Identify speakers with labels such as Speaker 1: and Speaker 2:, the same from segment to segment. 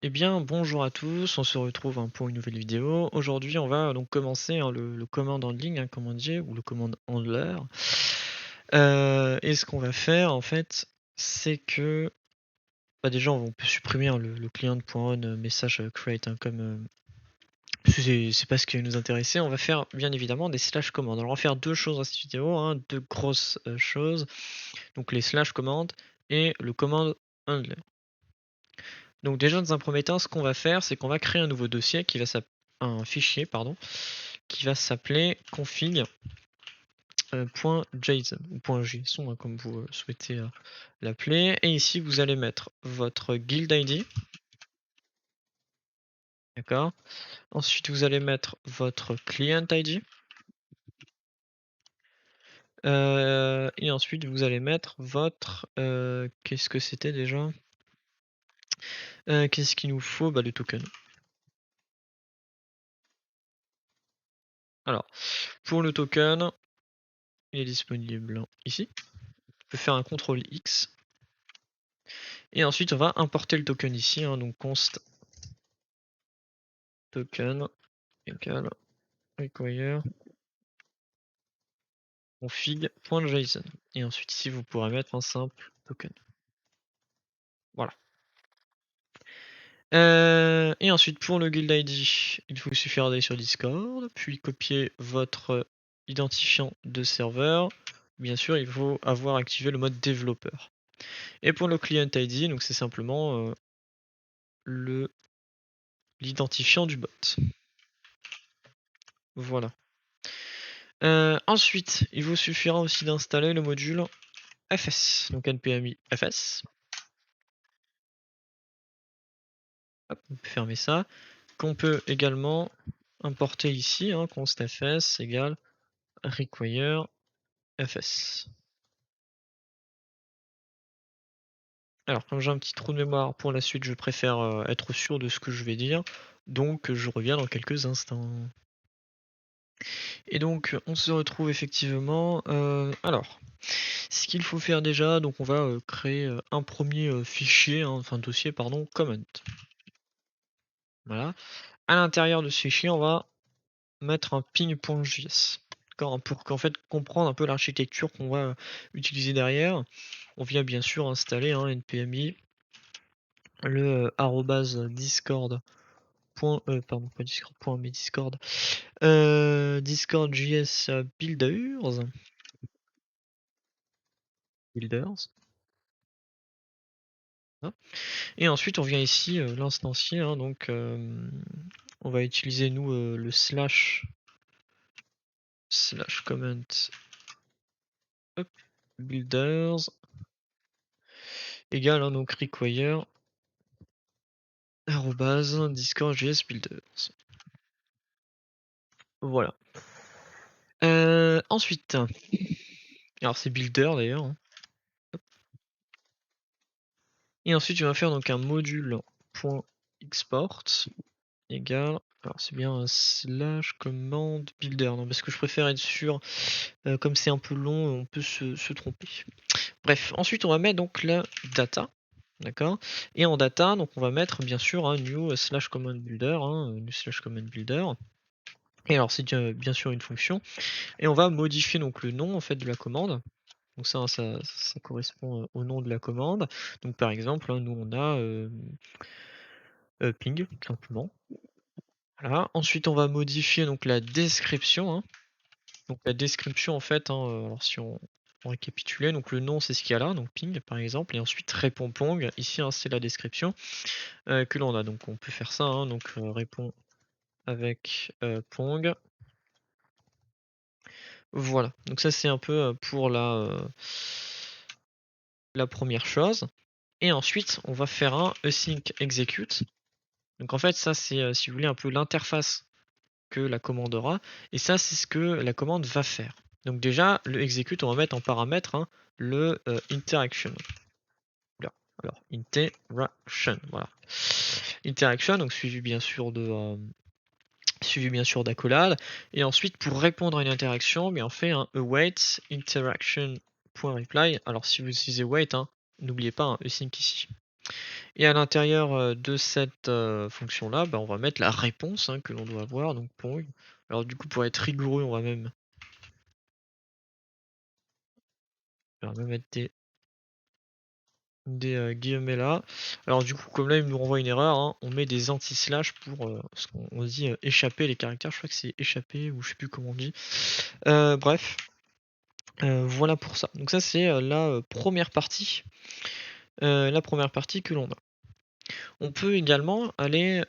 Speaker 1: Eh bien, bonjour à tous, on se retrouve pour une nouvelle vidéo. Aujourd'hui, on va donc commencer le command handling, comme on dit, ou le command handler. Et ce qu'on va faire, en fait, c'est que déjà, on peut supprimer le client.on message create, comme c'est pas ce qui va nous intéresser. On va faire bien évidemment des slash commandes. Alors, on va faire deux choses dans cette vidéo, deux grosses choses. Donc, les slash commandes et le command handler. Donc déjà dans un premier temps, ce qu'on va faire, c'est qu'on va créer un nouveau dossier qui va un fichier pardon, qui va s'appeler config.json ou .json comme vous souhaitez l'appeler. Et ici vous allez mettre votre guild ID. D'accord. Ensuite vous allez mettre votre client ID. Et ensuite vous allez mettre votre qu'est-ce que c'était déjà qu'est-ce qu'il nous faut, le token. Alors pour le token, il est disponible ici. On peut faire un CTRL X. Et ensuite on va importer le token ici, donc const token égale require config.json. Et ensuite ici vous pourrez mettre un simple token. Voilà. Et ensuite pour le guild ID, il vous suffira d'aller sur Discord, puis copier votre identifiant de serveur. Bien sûr, il faut avoir activé le mode développeur. Et pour le client ID, donc c'est simplement l'identifiant du bot. Voilà. Ensuite, il vous suffira aussi d'installer le module FS, donc npmi fs. Hop, on peut fermer ça. Qu'on peut également importer ici, const fs égale require fs. Alors, comme j'ai un petit trou de mémoire pour la suite, je préfère être sûr de ce que je vais dire, donc je reviens dans quelques instants. Et donc, on se retrouve effectivement. Alors, ce qu'il faut faire déjà, donc on va créer un premier fichier, enfin dossier, pardon, comment. Voilà. À l'intérieur de ce fichier, on va mettre un ping.js. Pour qu'en fait comprendre un peu l'architecture qu'on va utiliser derrière, on vient bien sûr installer npmi le discord. Pardon, pas discord, mais discord. Discord.js builders. Et ensuite on vient ici l'instancier, donc on va utiliser nous le slash comment builders égale donc require discord.js builders. Voilà. Ensuite, alors c'est builder d'ailleurs. Et ensuite, tu vas faire donc un module.export égale. Alors c'est bien un slash command builder, non, parce que je préfère être sûr, comme c'est un peu long, on peut se tromper. Bref, ensuite on va mettre donc la data, d'accord. Et en data, donc on va mettre bien sûr un new slash command builder, new slash command builder. Et alors c'est bien sûr une fonction. Et on va modifier donc le nom en fait de la commande. Donc ça correspond au nom de la commande. Donc par exemple, nous on a ping, tout simplement. Voilà. Ensuite, on va modifier donc la description. Donc la description en fait, alors si on récapitulait, donc le nom c'est ce qu'il y a là, donc ping par exemple, et ensuite répond pong. Ici c'est la description que l'on a. Donc on peut faire ça, donc répond avec pong. Voilà. Donc ça c'est un peu pour la première chose. Et ensuite on va faire un async execute. Donc en fait ça c'est si vous voulez un peu l'interface que la commande aura, et ça c'est ce que la commande va faire. Donc déjà le execute, on va mettre en paramètre le interaction. Alors interaction, voilà. Interaction, donc suivi bien sûr d'accolade, et ensuite pour répondre à une interaction, on fait un await interaction.reply. Alors si vous utilisez wait, n'oubliez pas un async ici. Et à l'intérieur de cette fonction-là, bah, on va mettre la réponse hein, que l'on doit avoir, donc Pong. Alors du coup, pour être rigoureux, on va même mettre des guillemets là. Alors du coup, comme là, il nous renvoie une erreur, hein, on met des anti-slash pour, parce qu'on dit échapper les caractères, je crois que c'est échapper, ou je sais plus comment on dit. Bref, voilà pour ça. Donc ça, c'est la première partie. La première partie que l'on a. On peut également aller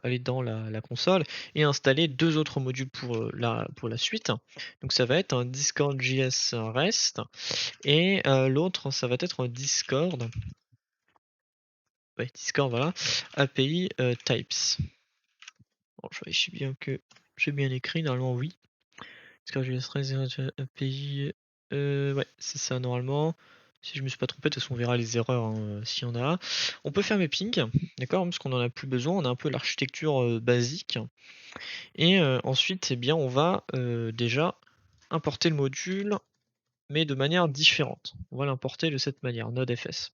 Speaker 1: aller dans la console et installer deux autres modules pour la suite. Donc ça va être un Discord.js REST et l'autre ça va être un Discord. Ouais, Discord, voilà, API types. Bon, je vérifie bien que j'ai bien écrit, normalement oui. Discord.js REST API, ouais, c'est ça normalement. Si je me suis pas trompé, de toute façon on verra les erreurs hein, s'il y en a. On peut fermer ping, d'accord, parce qu'on en a plus besoin, on a un peu l'architecture basique. Et ensuite, eh bien, on va déjà importer le module, mais de manière différente. On va l'importer de cette manière, Node.fs.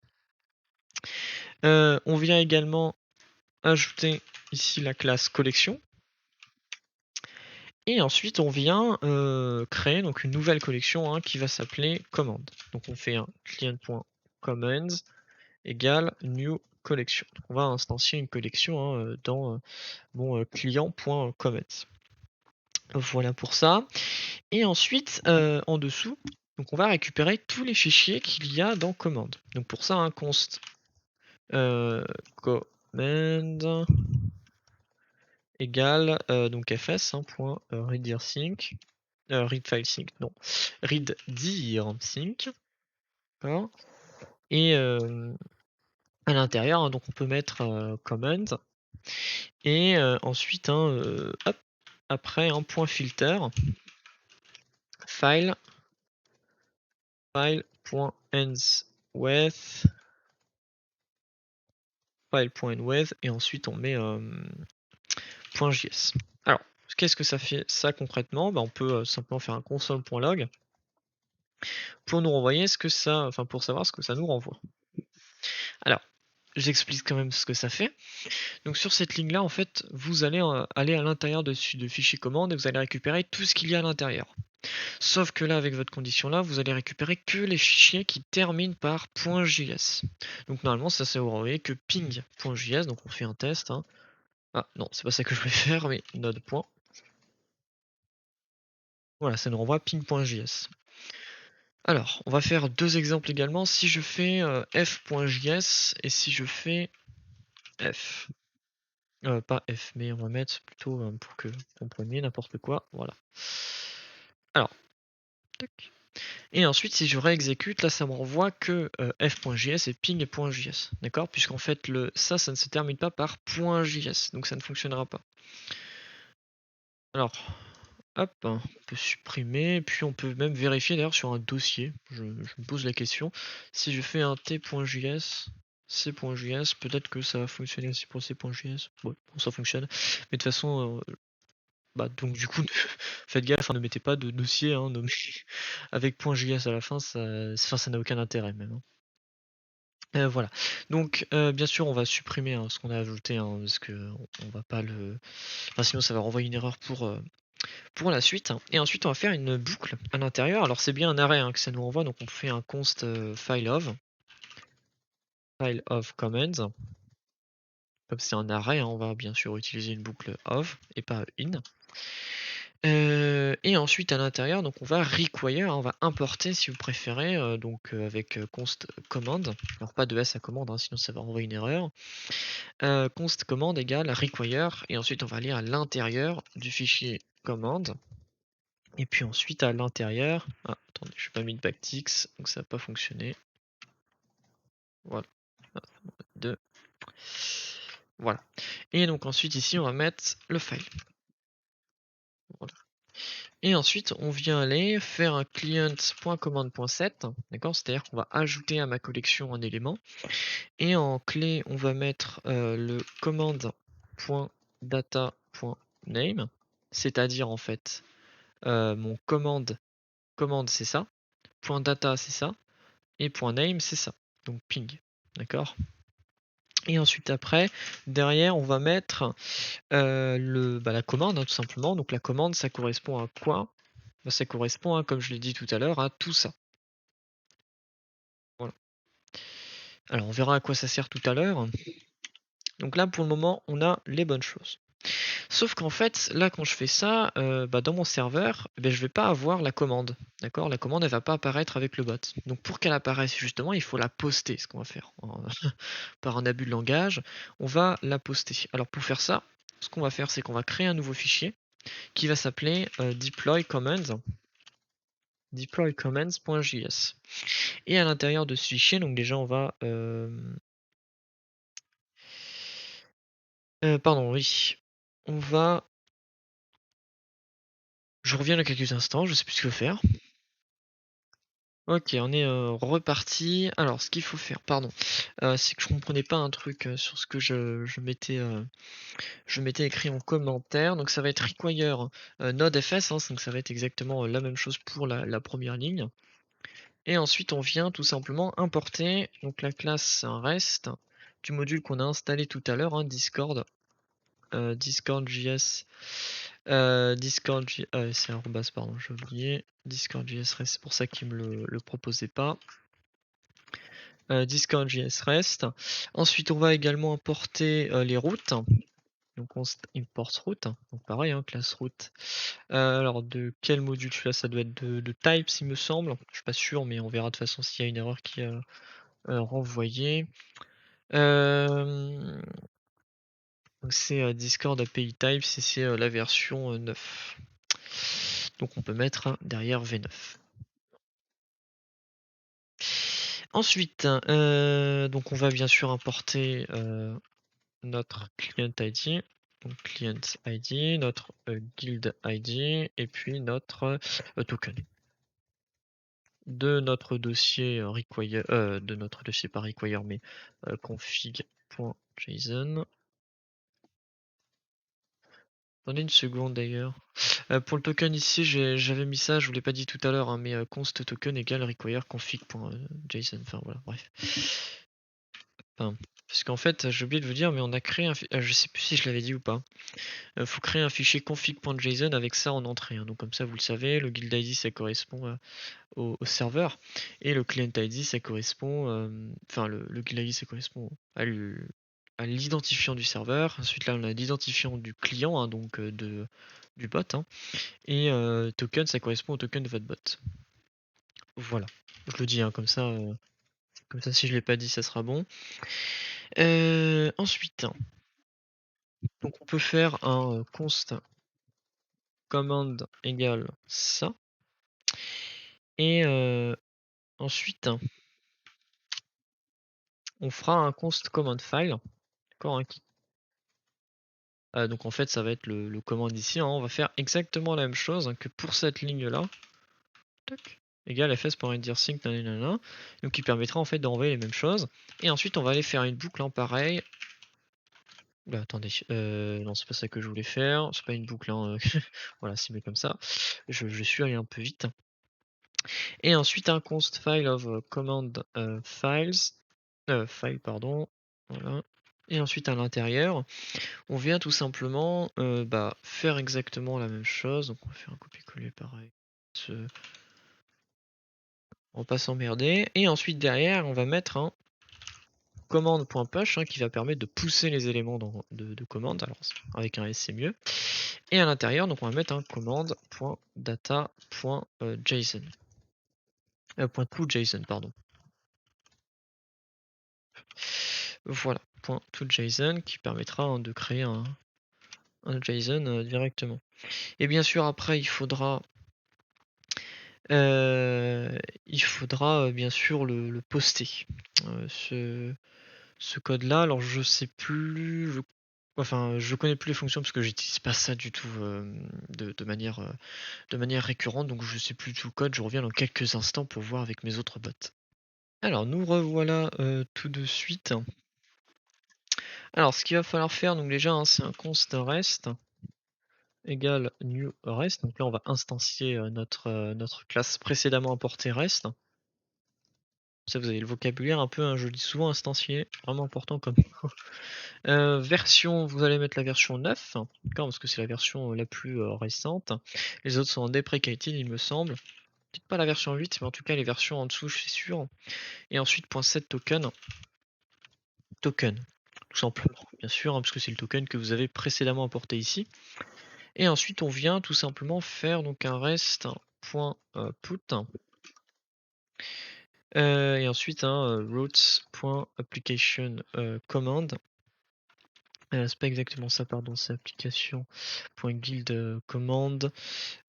Speaker 1: On vient également ajouter ici la classe collection. Et ensuite, on vient créer donc une nouvelle collection hein, qui va s'appeler command. Donc on fait un client.commands égale new collection. Donc on va instancier une collection hein, dans mon client.comments. Voilà pour ça. Et ensuite, en dessous, donc on va récupérer tous les fichiers qu'il y a dans commande. Donc pour ça, un const command égale donc fs hein, point readdir sync read file sync non read dir sync, d'accord. Et à l'intérieur hein, donc on peut mettre command et ensuite hein, hop, après un point filter file file.ends with file.enwith et ensuite on met .js. Alors, qu'est-ce que ça fait ça concrètement? Bah, on peut simplement faire un console.log pour nous renvoyer ce que ça, enfin pour savoir ce que ça nous renvoie. Alors, j'explique quand même ce que ça fait. Donc sur cette ligne là, en fait, vous allez aller à l'intérieur de fichier commande et vous allez récupérer tout ce qu'il y a à l'intérieur. Sauf que là, avec votre condition là, vous allez récupérer que les fichiers qui terminent par .js. Donc normalement, ça c'est renvoyer que ping.js, donc on fait un test. Hein. Ah non, c'est pas ça que je voulais faire, mais node. Voilà, ça nous renvoie ping.js. Alors, on va faire deux exemples également. Si je fais f.js et si je fais f. Pas f, mais on va mettre plutôt pour que vous compreniez n'importe quoi. Voilà. Alors, tac. Et ensuite, si je réexécute, là, ça me renvoie que f.js et ping.js. D'accord? Puisqu'en fait, ça ne se termine pas par .js. Donc ça ne fonctionnera pas. Alors, hop, on peut supprimer, puis on peut même vérifier d'ailleurs sur un dossier, je me pose la question, si je fais un t.js, c.js, peut-être que ça va fonctionner aussi pour c.js, bon, ça fonctionne, mais de toute façon, bah donc du coup, faites gaffe, hein, ne mettez pas de dossier hein, avec .js à la fin, ça n'a aucun intérêt même. Hein. Voilà, donc bien sûr on va supprimer hein, ce qu'on a ajouté, hein, parce que on va pas le... Enfin sinon ça va renvoyer une erreur pour la suite. Et ensuite, on va faire une boucle à l'intérieur. Alors, c'est bien un arrêt hein, que ça nous renvoie. Donc, on fait un const file of commands. Comme c'est un arrêt, hein, on va bien sûr utiliser une boucle of et pas in. Et ensuite, à l'intérieur, donc on va require, on va importer si vous préférez, donc avec const command. Alors, pas de s à commande, hein, sinon ça va renvoyer une erreur. Const command égale require. Et ensuite, on va aller à l'intérieur du fichier command. Et puis ensuite à l'intérieur, ah, attendez, je n'ai pas mis de backticks, donc ça n'a pas fonctionné. Voilà. Voilà. Et donc ensuite ici on va mettre le file. Voilà. Et ensuite on vient aller faire un client.command.set, d'accord, c'est-à-dire qu'on va ajouter à ma collection un élément. Et en clé on va mettre le command.data.name, c'est-à-dire en fait mon commande c'est ça, .data c'est ça, et .name c'est ça. donc ping, d'accord? Et ensuite après, derrière on va mettre, la commande, hein, tout simplement. Donc la commande ça correspond à quoi? Bah, ça correspond, hein, comme je l'ai dit tout à l'heure, à tout ça. Voilà. Alors on verra à quoi ça sert tout à l'heure. Donc là pour le moment on a les bonnes choses. Sauf qu'en fait, là, quand je fais ça, dans mon serveur, je vais pas avoir la commande, d'accord? La commande, elle va pas apparaître avec le bot. Donc pour qu'elle apparaisse justement, il faut la poster, ce qu'on va faire par un abus de langage, on va la poster. Alors pour faire ça, ce qu'on va faire, c'est qu'on va créer un nouveau fichier qui va s'appeler, deploycommands.js. Et à l'intérieur de ce fichier, donc déjà on va, pardon, oui, on va je reviens dans quelques instants, je sais plus ce qu'il faut faire. OK, on est, reparti. Alors ce qu'il faut faire, pardon, c'est que je comprenais pas un truc, sur ce que je m'étais écrit en commentaire. Donc ça va être require, Node.js, hein, donc ça va être exactement, la même chose pour la 1re ligne. Et ensuite on vient tout simplement importer donc la classe REST du module qu'on a installé tout à l'heure, hein, Discord, Discord.js, c'est arrobase, pardon, j'ai oublié, Discord.js REST, c'est pour ça qu'il me le proposait pas. Discord.js REST. Ensuite, on va également importer les routes. Donc on import route. Donc pareil, hein, classe route. Alors de quel module celui-là? Ça doit être de types, il me semble. Je suis pas sûr, mais on verra de toute façon s'il y a une erreur qui est renvoyée. Euh, donc c'est Discord API types et c'est la version 9. Donc on peut mettre derrière V9. Ensuite, donc on va bien sûr importer notre client ID, donc client ID, notre guild ID et puis notre token de notre dossier require, de notre dossier pas require mais config.json. Attendez une seconde d'ailleurs. Pour le token ici, j'avais mis ça, je vous l'ai pas dit tout à l'heure, hein, mais const token égale require config.json. Enfin voilà, bref. Enfin, parce qu'en fait, j'ai oublié de vous dire, mais on a créé je sais plus si je l'avais dit ou pas. Faut créer un fichier config.json avec ça en entrée, hein. Donc comme ça vous le savez, le guild ID ça correspond au serveur et le client ID ça correspond, enfin le guild ID ça correspond à l'identifiant du serveur. Ensuite là on a l'identifiant du client, hein, donc du bot, hein. Et token ça correspond au token de votre bot. Voilà, je le dis, hein, comme ça si je l'ai pas dit ça sera bon. Ensuite, donc on peut faire un const command égale ça. Et ensuite, on fera un const command file, d'accord, hein, donc en fait ça va être le commande ici, hein. On va faire exactement la même chose, hein, que pour cette ligne là. Tac, égal fs.redirSync, nanana, donc qui permettra en fait d'envoyer les mêmes choses. Et ensuite on va aller faire une boucle en pareil. Là, attendez, non c'est pas ça que je voulais faire, c'est pas une boucle, hein, voilà, c'est mieux comme ça. Je suis allé un peu vite. Et ensuite un const file of command files, file pardon, voilà. Et ensuite à l'intérieur, on vient tout simplement faire exactement la même chose. Donc on va faire un copier-coller pareil. On va pas s'emmerder. Et ensuite derrière, on va mettre un commande.push, hein, qui va permettre de pousser les éléments de commande. Alors avec un S c'est mieux. Et à l'intérieur, donc on va mettre un commande.data.json. .toJSON, pardon. Voilà, .toJSON qui permettra, hein, de créer un JSON directement. Et bien sûr après il faudra bien sûr le poster. Ce code là, alors je sais plus, enfin je connais plus les fonctions parce que j'utilise pas ça du tout de manière récurrente, donc je sais plus tout le code, je reviens dans quelques instants pour voir avec mes autres bots. Alors nous revoilà tout de suite. Alors ce qu'il va falloir faire, donc déjà, hein, c'est un const rest égale new rest. Donc là on va instancier notre classe précédemment importée rest. Ça, vous avez le vocabulaire un peu, hein, je le dis souvent, instancié, vraiment important comme version, vous allez mettre la version 9, d'accord, parce que c'est la version, la plus, récente. Les autres sont en deprecated, il me semble. Peut-être pas la version 8, mais en tout cas les versions en dessous, je suis sûr. Et ensuite .7 token, tout simplement, bien sûr, hein, parce que c'est le token que vous avez précédemment importé ici. Et ensuite on vient tout simplement faire donc un rest point, put, et ensuite un, routes.application, command. C'est pas exactement ça, pardon, c'est application.guild, command,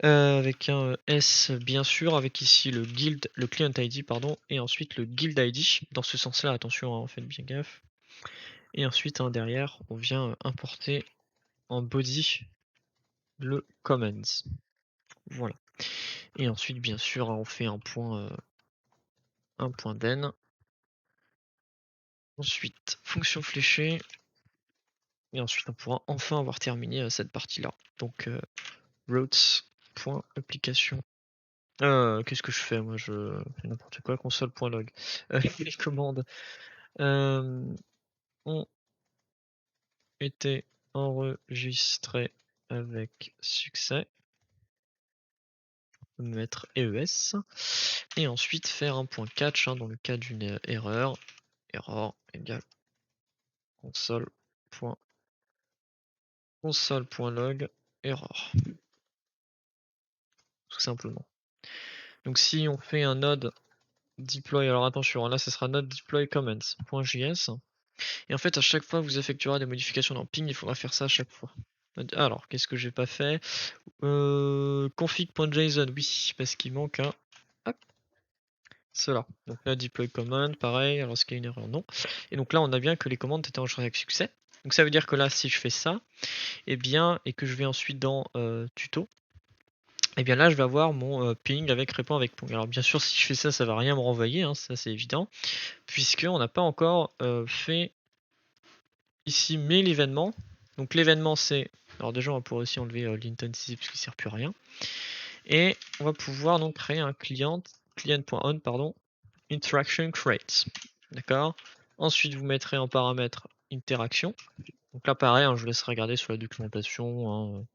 Speaker 1: avec un, S bien sûr, avec ici le guild, le client ID pardon, et ensuite le guild ID. Dans ce sens-là, attention, hein, faites bien gaffe. Et ensuite, hein, derrière, on vient importer en body le commands. Voilà. Et ensuite, bien sûr, on fait un point den. Ensuite, fonction fléchée. Et ensuite, on pourra enfin avoir terminé cette partie-là. Donc, routes.application. Qu'est-ce que je fais moi? Je fais n'importe quoi, console.log. Les commandes ont été enregistrées avec succès. Mettre ES. Et ensuite faire un point catch, hein, dans le cas d'une erreur. Error égale console.log error. Tout simplement. Donc si on fait un node deploy, alors attention, là ce sera node deploy comments.js. Et en fait à chaque fois que vous effectuerez des modifications dans ping, il faudra faire ça à chaque fois. Alors, qu'est-ce que j'ai pas fait? Config.json, oui, parce qu'il manque un. Hop, cela. Donc là, deploy command, pareil, alors est-ce qu'il y a une erreur? Non. Et donc là, on a bien que les commandes étaient enregistrées avec succès. Donc ça veut dire que là, si je fais ça, et bien, et que je vais ensuite dans tuto, et bien là, je vais avoir mon ping avec répond avec pong. Alors bien sûr, si je fais ça, ça va rien me renvoyer, hein, ça c'est évident, puisqu'on n'a pas encore fait ici mais l'événement. Donc l'événement c'est, alors déjà on va pouvoir aussi enlever l'intensity parce qu'il sert plus à rien. Et on va pouvoir donc créer un client.on pardon, interaction create. D'accord. Ensuite vous mettrez en paramètre interaction. Donc là pareil, hein, je vous laisse regarder sur la documentation, hein,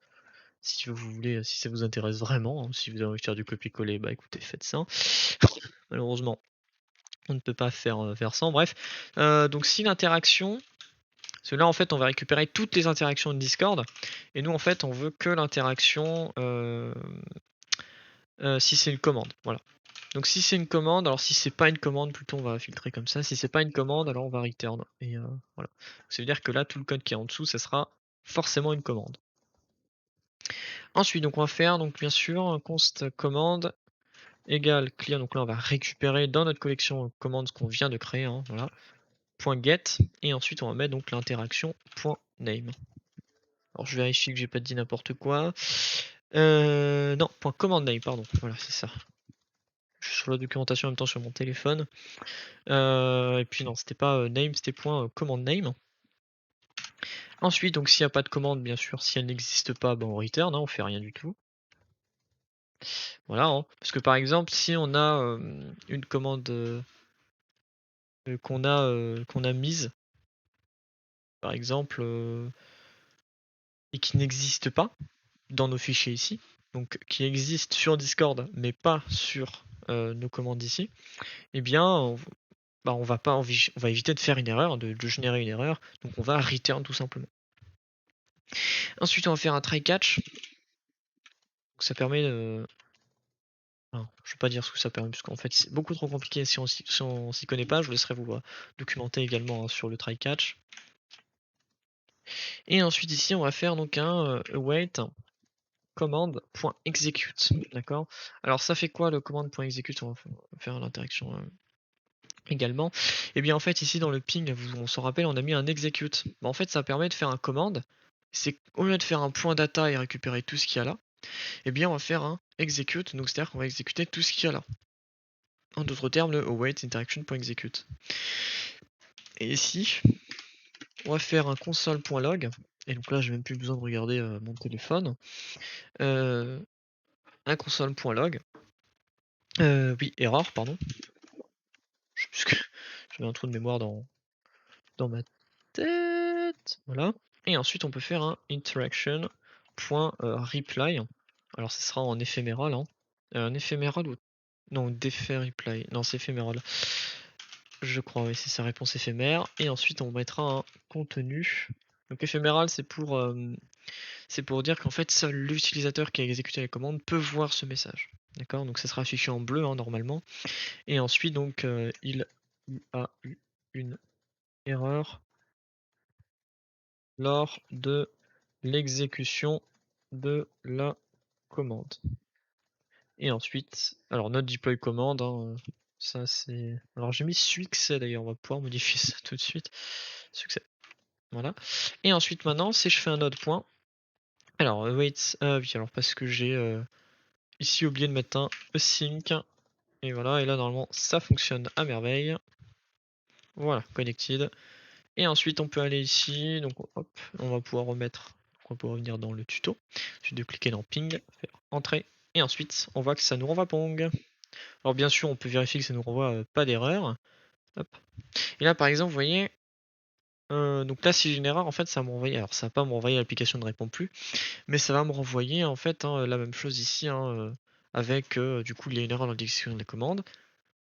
Speaker 1: si vous voulez, si ça vous intéresse vraiment, hein. Si vous avez envie de faire du copier-coller, bah écoutez, faites ça. Malheureusement, on ne peut pas faire ça. Bref, donc si l'interaction, parce que là en fait on va récupérer toutes les interactions de Discord, et nous en fait on veut que l'interaction si c'est une commande. Voilà. Donc si c'est une commande, alors si c'est pas une commande, plutôt on va filtrer comme ça. Si c'est pas une commande, alors on va return. Et voilà. Ça veut dire que là tout le code qui est en dessous, ça sera forcément une commande. Ensuite, donc on va faire donc bien sûr un const commande égale client. Donc là on va récupérer dans notre collection commandes qu'on vient de créer. Hein, voilà. .get et ensuite on va mettre donc l'interaction .name. Alors je vérifie que j'ai pas dit n'importe quoi. Non, .command name, pardon. Voilà, c'est ça. Je suis sur la documentation en même temps sur mon téléphone. Et puis non, c'était pas name, c'était .command name. Ensuite, donc s'il n'y a pas de commande, bien sûr, si elle n'existe pas, ben, on return, hein, on fait rien du tout. Voilà, hein. Parce que par exemple, si on a une commande qu'on a mise, par exemple, et qui n'existe pas dans nos fichiers ici, donc qui existe sur Discord, mais pas sur nos commandes ici, eh bien, on va éviter de faire une erreur, de générer une erreur, donc on va return tout simplement. Ensuite, on va faire un try catch. Donc ça permet de. Enfin, je vais pas dire ce que ça permet, parce qu'en fait c'est beaucoup trop compliqué si on s'y connaît pas. Je vous laisserai vous documenter également, hein, sur le try catch. Et ensuite ici on va faire donc un await command.execute. D'accord. Alors ça fait quoi le command.execute? On va faire l'interaction également. Et bien en fait ici dans le ping, on s'en rappelle, on a mis un execute. Bah, en fait ça permet de faire un commande. C'est au lieu de faire un point data et récupérer tout ce qu'il y a là, et bien on va faire un execute, donc c'est-à-dire qu'on va exécuter tout ce qu'il y a là. En d'autres termes, le await interaction.execute. Et ici, on va faire un console.log. Et donc là, j'ai même plus besoin de regarder mon téléphone. Un console.log. Oui, error, pardon. Je fait un trou de mémoire dans ma tête. Voilà. Et ensuite, on peut faire un interaction.reply. Alors, ce sera en éphéméral. Hein. Un éphéméral ou. Non, defer reply. Non, c'est éphéméral. Je crois, oui, c'est sa réponse éphémère. Et ensuite, on mettra un contenu. Donc, éphéméral, c'est pour dire qu'en fait, seul l'utilisateur qui a exécuté la commande peut voir ce message. D'accord? Donc, ça sera affiché en bleu, hein, normalement. Et ensuite, donc, il a eu une erreur lors de l'exécution de la commande. Et ensuite, alors notre deploy commande, hein, ça c'est. Alors j'ai mis succès d'ailleurs, on va pouvoir modifier ça tout de suite. Succès. Voilà. Et ensuite maintenant, si je fais un autre point, alors wait, oui, alors parce que j'ai ici oublié de mettre un async. Et voilà, et là normalement ça fonctionne à merveille. Voilà, connected. Et ensuite on peut aller ici, donc hop, on va pouvoir remettre, on peut revenir dans le tuto, ensuite de cliquer dans ping, faire entrée, et ensuite on voit que ça nous renvoie Pong. Alors bien sûr on peut vérifier que ça nous renvoie pas d'erreur. Hop. Et là par exemple vous voyez, donc là si j'ai une erreur en fait ça va m'envoyer, alors ça va pas m'envoyer l'application ne répond plus, mais ça va me renvoyer en fait hein, la même chose ici, hein, avec du coup il y a une erreur dans l'exécution de la commande,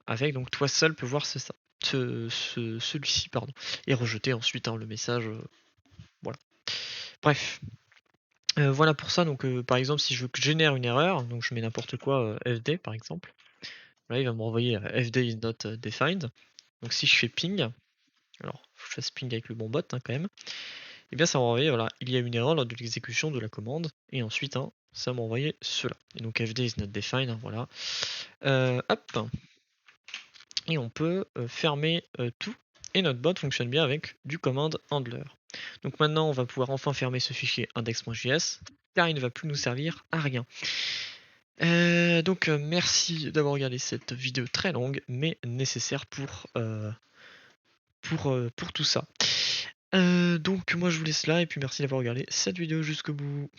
Speaker 1: avec donc toi seul peux voir celui-ci pardon, et rejeter ensuite hein, le message. Voilà. Bref. Voilà pour ça, donc par exemple si je veux que je génère une erreur, donc je mets n'importe quoi, fd par exemple. Là il va me renvoyer fd is not defined. Donc si je fais ping, alors faut que je fasse ping avec le bon bot hein, quand même, et bien ça va m'envoyer voilà, il y a une erreur lors de l'exécution de la commande, et ensuite hein, ça va m'envoyer cela. Et donc fd is not defined, hein, voilà. Hop. Et on peut fermer tout, et notre bot fonctionne bien avec du command handler. Donc maintenant on va pouvoir enfin fermer ce fichier index.js, car il ne va plus nous servir à rien. Donc merci d'avoir regardé cette vidéo très longue, mais nécessaire pour tout ça. Donc moi je vous laisse là, et puis merci d'avoir regardé cette vidéo jusqu'au bout.